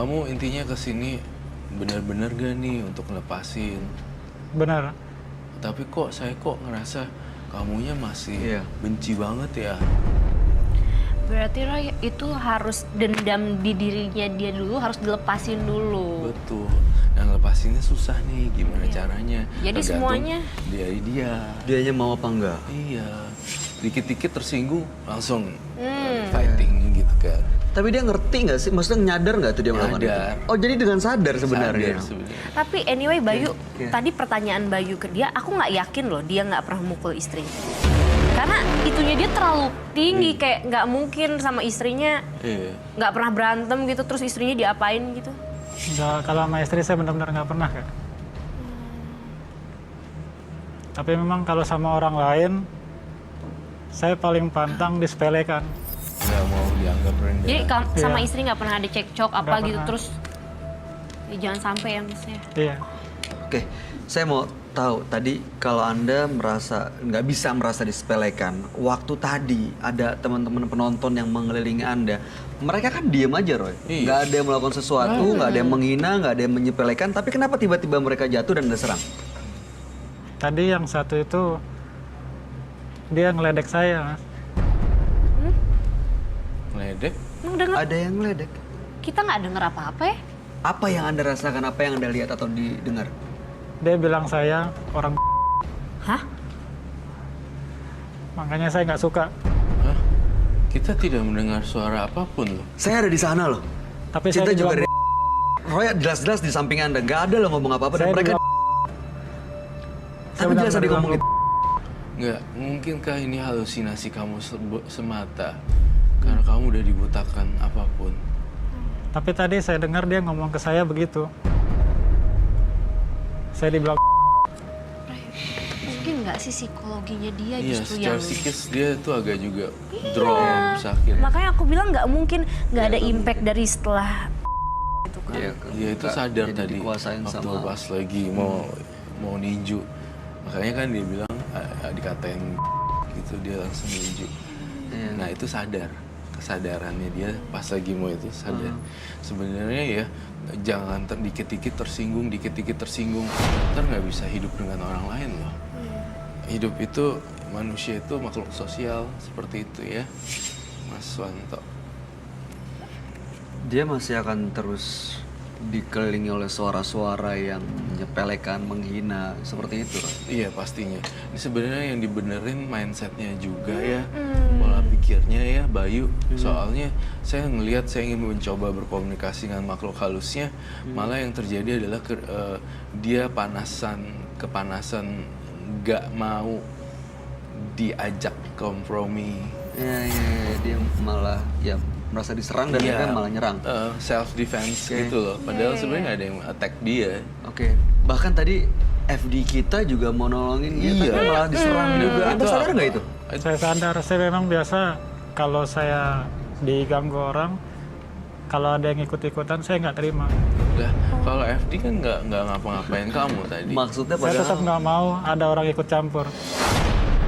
Kamu intinya kesini benar-benar gak nih untuk ngelepasin? Benar. Tapi saya ngerasa kamunya masih Iya. benci banget ya. Berarti Roy itu harus dendam di dirinya dia dulu, harus dilepasin dulu. Betul. Yang lepasinnya susah nih, gimana caranya? Jadi Tergantung semuanya dari dia. Dianya mau apa enggak? Iya. Dikit-dikit tersinggung langsung fighting gitu kan. Tapi dia ngerti nggak sih? Maksudnya nyadar nggak tuh dia melakukan itu? Nyadar. Oh jadi dengan sadar sebenarnya. Sadar sebenarnya. Tapi anyway Bayu, Oke. tadi pertanyaan Bayu ke dia, aku nggak yakin loh dia nggak pernah mukul istrinya. Karena itunya dia terlalu tinggi, kayak nggak mungkin sama istrinya Iya. nggak pernah berantem gitu, terus istrinya diapain gitu. Nggak, kalau sama istri saya benar-benar nggak pernah Kak. Tapi memang kalau sama orang lain, saya paling pantang disepelekan. Nggak mau dianggap rendah. Jadi sama Iya. istri nggak pernah ada cekcok apa Nggak gitu, pernah. terus ya jangan sampai ya maksudnya. Iya. Oke, saya mau tahu tadi kalau Anda merasa nggak bisa merasa disepelekan, waktu tadi ada teman-teman penonton yang mengelilingi Anda, mereka kan diem aja Roy, Iya. nggak ada yang melakukan sesuatu, nggak ada yang menghina, nggak ada yang menyepelekan, tapi kenapa tiba-tiba mereka jatuh dan Anda serang? Tadi yang satu itu dia ngeledek saya, Mas. Ngeledek? Emang denger, Ada yang ngeledek. kita nggak denger apa-apa ya? Apa yang Anda rasakan, apa yang Anda lihat atau didengar? Dia bilang saya orang Hah? makanya saya nggak suka. Hah? Kita tidak mendengar suara apapun loh. Saya ada di sana loh. Tapi Kita saya juga dibilang, Roy jelas-jelas di samping Anda, nggak ada loh ngomong apa-apa dan saya mereka. dibilang- Tapi jelas tadi benar-benar ngomongin. Nggak, mungkinkah ini halusinasi kamu semata? Karena kamu udah dibutakan apapun. Tapi tadi saya dengar dia ngomong ke saya begitu. Saya dibilang Mungkin nggak sih psikologinya dia Iya, justru secara yang... psikis dia tuh agak juga drop, sakit. Makanya aku bilang nggak mungkin nggak ada impact dari setelah itu kan. Iya, Dia itu sadar jadi tadi dikuasain waktu sama. pas lagi mau ninju. Makanya kan dia bilang dikatain gitu, dia langsung ninju. Iya. Nah itu sadar, kesadarannya dia pas lagi mau itu sadar. Sebenarnya ya jangan dikit-dikit tersinggung, ntar nggak bisa hidup dengan orang lain loh. Hidup itu, manusia itu makhluk sosial seperti itu ya, Mas Wanto. Dia masih akan terus dikelilingi oleh suara-suara yang menyepelekan, menghina, seperti itu. Roy. Iya pastinya. Ini sebenarnya yang dibenerin mindsetnya juga ya, pola pikirnya ya Bayu. Soalnya saya ngelihat, saya ingin mencoba berkomunikasi dengan makhluk halusnya, malah yang terjadi adalah dia kepanasan, nggak mau diajak kompromi. Ya, dia malah ya merasa diserang dan Iya, mereka malah nyerang. Self defense Oke. gitu loh. Padahal sebenarnya nggak ada yang attack dia. Oke, bahkan tadi FD kita juga mau nolongin dia, Iya. tapi malah diserang juga. Anda Itu sadar apa? nggak itu? saya sadar, saya memang biasa kalau saya diganggu orang, kalau ada yang ikut-ikutan saya nggak terima. Lah, kalau FD kan nggak ngapa-ngapain kamu tadi. Maksudnya Saya tetap padahal nggak mau ada orang ikut campur.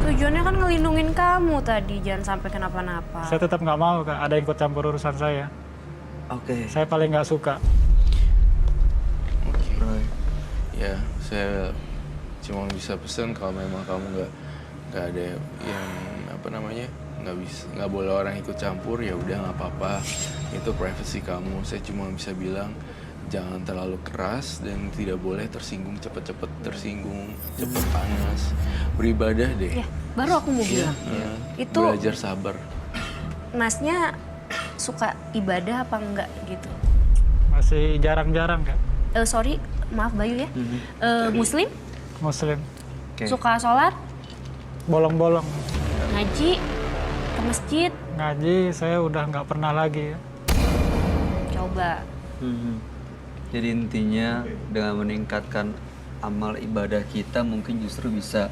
Tujuannya kan ngelindungin kamu tadi, jangan sampai kenapa-napa. Saya tetap nggak mau Kak, ada yang ikut campur urusan saya. Oke. Saya paling nggak suka. Oke. Roy. Ya, saya cuma bisa pesan kalau memang kamu nggak ada yang nggak boleh orang ikut campur, ya udah nggak apa-apa, itu privasi kamu. Saya cuma bisa bilang jangan terlalu keras dan tidak boleh cepet tersinggung, cepet panas. Beribadah deh. Ya, baru aku mau bilang. Itu- Belajar sabar. Masnya suka ibadah apa enggak gitu? Masih jarang-jarang Kak, Sorry, maaf Bayu ya. Muslim? Muslim. Oke. Suka sholat? Bolong-bolong. Ngaji? Ke masjid? Ngaji saya udah nggak pernah lagi ya. Coba. Jadi intinya dengan meningkatkan amal ibadah kita mungkin justru bisa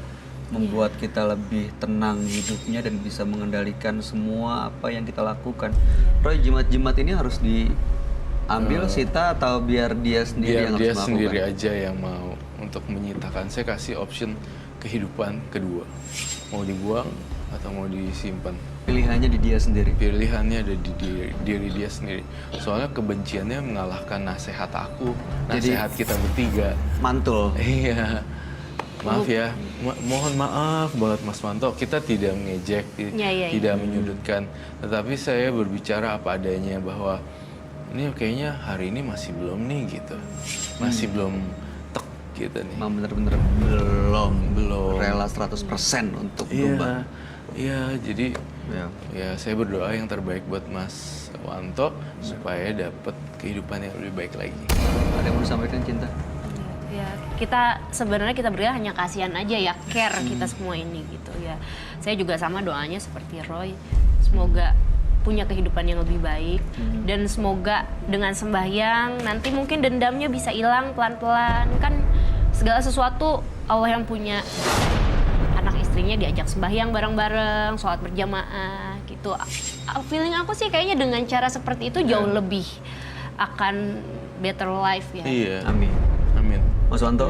membuat kita lebih tenang hidupnya dan bisa mengendalikan semua apa yang kita lakukan. Roy, jimat-jimat ini harus diambil sita atau biar dia sendiri Biar yang dia harus sendiri melakukan? aja yang mau untuk menyitakan. Saya kasih option kehidupan kedua. Mau dibuang atau mau disimpan. Pilihannya di dia sendiri. Pilihannya ada di diri dia sendiri. Soalnya kebenciannya mengalahkan nasihat aku, Jadi- nasihat kita bertiga. Mantul. Iya. Maaf ya, mohon maaf banget Mas Manto, kita tidak mengejek, Iya. tidak menyudutkan. Tetapi saya berbicara apa adanya bahwa ini kayaknya hari ini masih belum nih gitu. Masih belum tek gitu nih. Memang bener-bener belum rela 100% untuk berubah. Iya, jadi Ya. ya saya berdoa yang terbaik buat Mas Wanto supaya dapat kehidupan yang lebih baik lagi. Ada yang mau disampaikan, Cinta? Ya, kita sebenarnya kita berdua hanya kasihan aja ya, care kita semua ini gitu ya. Saya juga sama doanya seperti Roy, semoga punya kehidupan yang lebih baik dan semoga dengan sembahyang nanti mungkin dendamnya bisa hilang pelan-pelan. Kan segala sesuatu Allah yang punya. Anak istrinya diajak sembahyang bareng-bareng, sholat berjamaah gitu. Feeling aku sih kayaknya dengan cara seperti itu jauh lebih akan better life ya. Iya. Amin. Amin. Mas Wanto,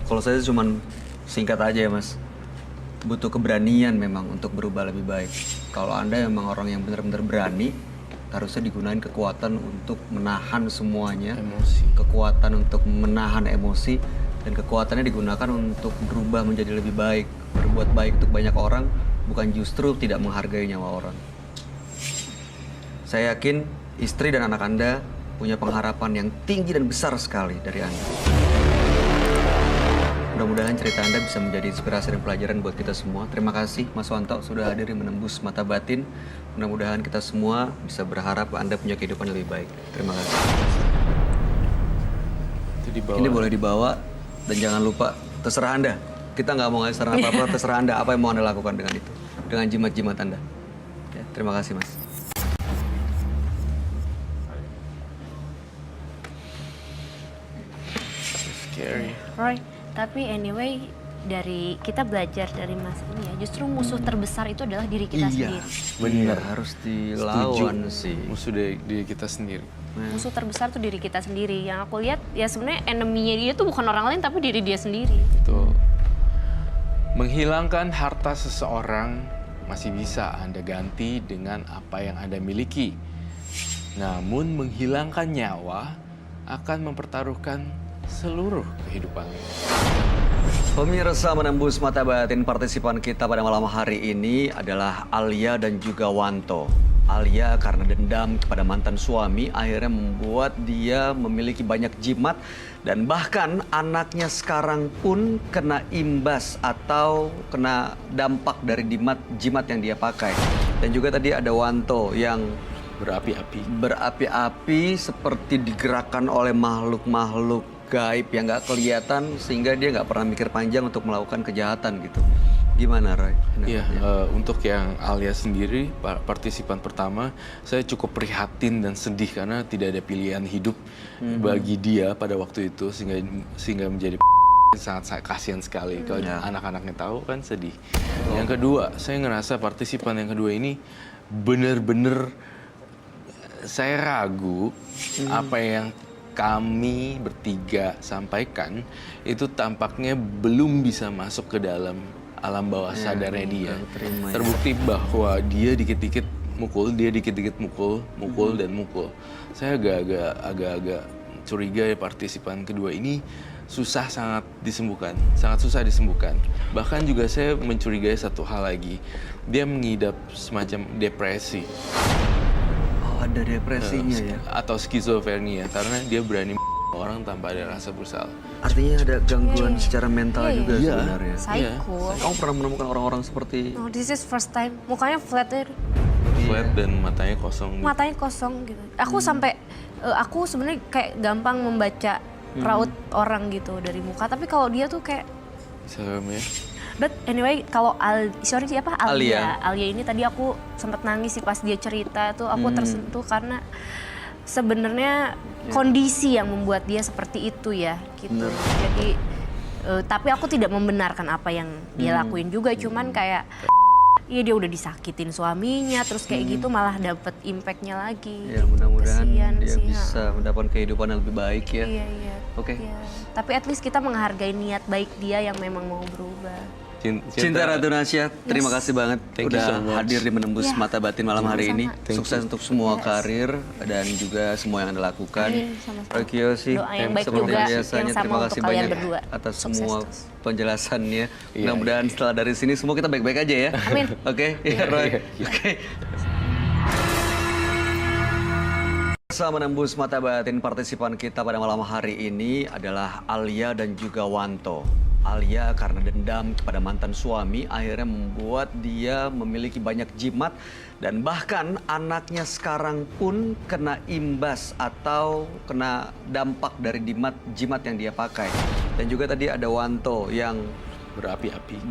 kalau saya cuman singkat aja ya Mas. Butuh keberanian memang untuk berubah lebih baik. Kalau Anda memang orang yang benar-benar berani, harusnya digunakan kekuatan untuk menahan semuanya. Emosi. Kekuatan untuk menahan emosi. Dan kekuatannya digunakan untuk berubah menjadi lebih baik. Berbuat baik untuk banyak orang, bukan justru tidak menghargai nyawa orang. Saya yakin istri dan anak Anda punya pengharapan yang tinggi dan besar sekali dari Anda. Mudah-mudahan cerita Anda bisa menjadi inspirasi dan pelajaran buat kita semua. Terima kasih Mas Wanto sudah hadir menembus mata batin. Mudah-mudahan kita semua bisa berharap Anda punya kehidupan yang lebih baik. Terima kasih. Itu di bawah. Ini boleh dibawa dan jangan lupa terserah Anda. Kita nggak mau ngasih saran apa-apa, terserah Anda apa yang mau Anda lakukan dengan itu. Dengan jimat-jimat Anda. Ya, terima kasih Mas. Scary. Roy, tapi anyway dari kita belajar dari Mas ini ya, justru musuh terbesar itu adalah diri kita sendiri. Benar, harus dilawan sih. Musuh dari diri kita sendiri. Musuh terbesar tuh diri kita sendiri. Yang aku lihat ya sebenarnya enemy-nya dia tuh bukan orang lain tapi diri dia sendiri. Betul. Menghilangkan harta seseorang masih bisa Anda ganti dengan apa yang Anda miliki. Namun menghilangkan nyawa akan mempertaruhkan seluruh kehidupannya. Pemirsa menembus mata batin partisipan kita pada malam hari ini adalah Alia dan juga Wanto. Alia karena dendam kepada mantan suami akhirnya membuat dia memiliki banyak jimat dan bahkan anaknya sekarang pun kena imbas atau kena dampak dari jimat yang dia pakai. Dan juga tadi ada Wanto yang berapi-api seperti digerakkan oleh makhluk-makhluk gaib yang nggak kelihatan sehingga dia nggak pernah mikir panjang untuk melakukan kejahatan gitu. Gimana Roy? Iya, untuk yang Alia sendiri, partisipan pertama, saya cukup prihatin dan sedih karena tidak ada pilihan hidup bagi dia pada waktu itu sehingga menjadi sangat kasihan sekali. Kalau anak-anaknya tahu kan sedih. Yang kedua, saya ngerasa partisipan yang kedua ini benar-benar saya ragu apa yang kami bertiga sampaikan itu tampaknya belum bisa masuk ke dalam alam bawah sadarnya dia. Terbukti bahwa dia dikit-dikit mukul, mukul dan mukul. Saya agak-agak curiga ya partisipan kedua ini sangat susah disembuhkan. Bahkan juga saya mencurigai satu hal lagi. Dia mengidap semacam depresi. Oh, ada depresinya ya? Atau skizofrenia karena dia berani orang tanpa ada rasa bersalah. Artinya ada gangguan secara mental juga sebenarnya. Psycho. Kamu pernah menemukan orang-orang seperti No, this is first time. Mukanya flat Flat dan matanya kosong. matanya kosong gitu. Aku sampai aku sebenarnya kayak gampang membaca raut orang gitu dari muka, tapi kalau dia tuh kayak Serem ya. But anyway, kalau siapa Alia. Alia ini tadi aku sempat nangis sih pas dia cerita tuh aku tersentuh karena sebenarnya kondisi yang membuat dia seperti itu ya gitu. Jadi tapi aku tidak membenarkan apa yang dia lakuin juga, cuman kayak iya dia udah disakitin suaminya terus kayak gitu malah dapet impactnya lagi. Ya mudah-mudahan Kasian dia sih, bisa mendapatkan kehidupan yang lebih baik ya. Iya. Oke. Iya. Tapi at least kita menghargai niat baik dia yang memang mau berubah. Cinta Ratu Nasya, terima kasih banget Thank you so udah much. hadir di Menembus Ya, Mata Batin malam hari ini. sama-sama. Sukses untuk semua karir dan juga semua yang Anda lakukan. Amin, sama-sama. Roy Kiyoshi, Doa yang baik seperti juga, biasanya yang sama terima untuk kasih kalian banyak berdua. atas Sukses semua terus. penjelasannya. Iya, Mudah-mudahan setelah dari sini semua kita baik-baik aja ya. Amin. Oke, ya Roy. Oke. Bersama Menembus Mata Batin, partisipan kita pada malam hari ini adalah Alia dan juga Wanto. Alia karena dendam kepada mantan suami akhirnya membuat dia memiliki banyak jimat dan bahkan anaknya sekarang pun kena imbas atau kena dampak dari jimat yang dia pakai. Dan juga tadi ada Wanto yang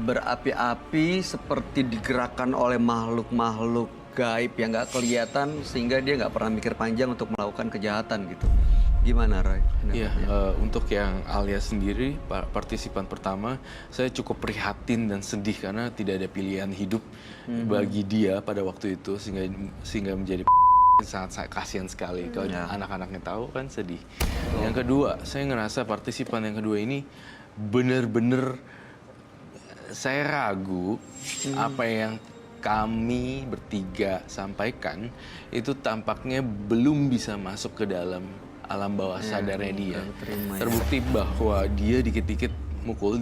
berapi-api seperti digerakkan oleh makhluk-makhluk gaib yang nggak kelihatan sehingga dia nggak pernah mikir panjang untuk melakukan kejahatan gitu. Gimana Roy? Iya, untuk yang Alia sendiri, partisipan pertama, saya cukup prihatin dan sedih karena tidak ada pilihan hidup bagi dia pada waktu itu sehingga menjadi sangat kasihan sekali. Kalau anak-anaknya tahu kan sedih. Yang kedua, saya ngerasa partisipan yang kedua ini benar-benar saya ragu apa yang kami bertiga sampaikan itu tampaknya belum bisa masuk ke dalam alam bawah sadarnya dia. Terbukti bahwa dia dikit-dikit mukul,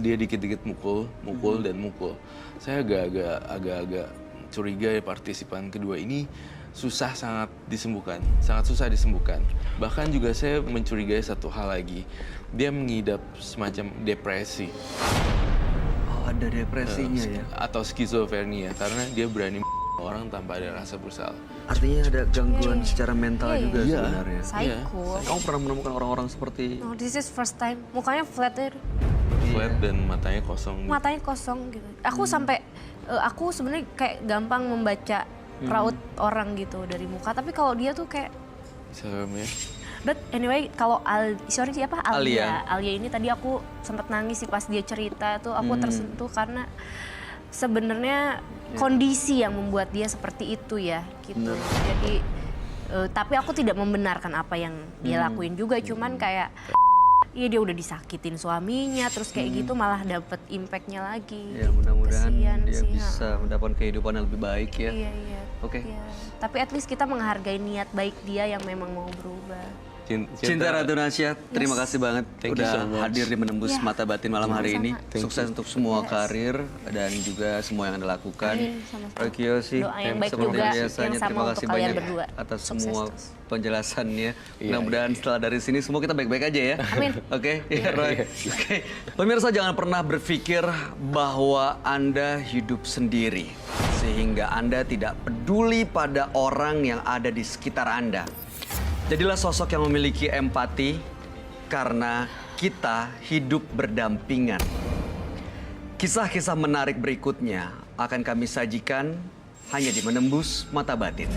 mukul dan mukul. Saya agak-agak curiga ya partisipan kedua ini sangat susah disembuhkan. Bahkan juga saya mencurigai satu hal lagi, dia mengidap semacam depresi. Oh, ada depresinya ya? Atau skizofrenia karena dia berani orang tanpa ada rasa bersalah. Artinya ada gangguan secara mental juga Iya. sebenarnya. Psycho. Kamu pernah menemukan orang-orang seperti No, this is first time. Mukanya flat ya. Flat dan matanya kosong. Matanya kosong gitu. Aku sampai aku sebenarnya kayak gampang membaca raut orang gitu dari muka, tapi kalau dia tuh kayak Serem ya. but anyway, kalau siapa? Alia. Alia ini tadi aku sempat nangis sih pas dia cerita tuh aku tersentuh karena sebenarnya kondisi yang membuat dia seperti itu ya gitu. Jadi tapi aku tidak membenarkan apa yang dia lakuin juga, cuman kayak iya dia udah disakitin suaminya terus kayak gitu malah dapet impactnya lagi. Ya mudah-mudahan Kesian dia sih, bisa mendapatkan kehidupan yang lebih baik ya. Iya iya. Oke. Iya. Tapi at least kita menghargai niat baik dia yang memang mau berubah. Cinta Ratu Nasya, terima kasih banget Thank you so udah much. hadir di Menembus Ya. Mata Batin malam hari ini. Sama-sama. Sukses untuk semua karir dan juga semua yang Anda lakukan. Amin, sama-sama. Roy Kiyoshi, Doa yang baik seperti juga, biasanya yang sama terima untuk kasih kalian banyak berdua. atas Sukses semua terus. penjelasannya. Mudah-mudahan setelah dari sini semua kita baik-baik aja ya. Amin. Oke, ya Roy. Oke. Pemirsa jangan pernah berpikir bahwa Anda hidup sendiri sehingga Anda tidak peduli pada orang yang ada di sekitar Anda. Jadilah sosok yang memiliki empati karena kita hidup berdampingan. Kisah-kisah menarik berikutnya akan kami sajikan hanya di Menembus Mata Batin.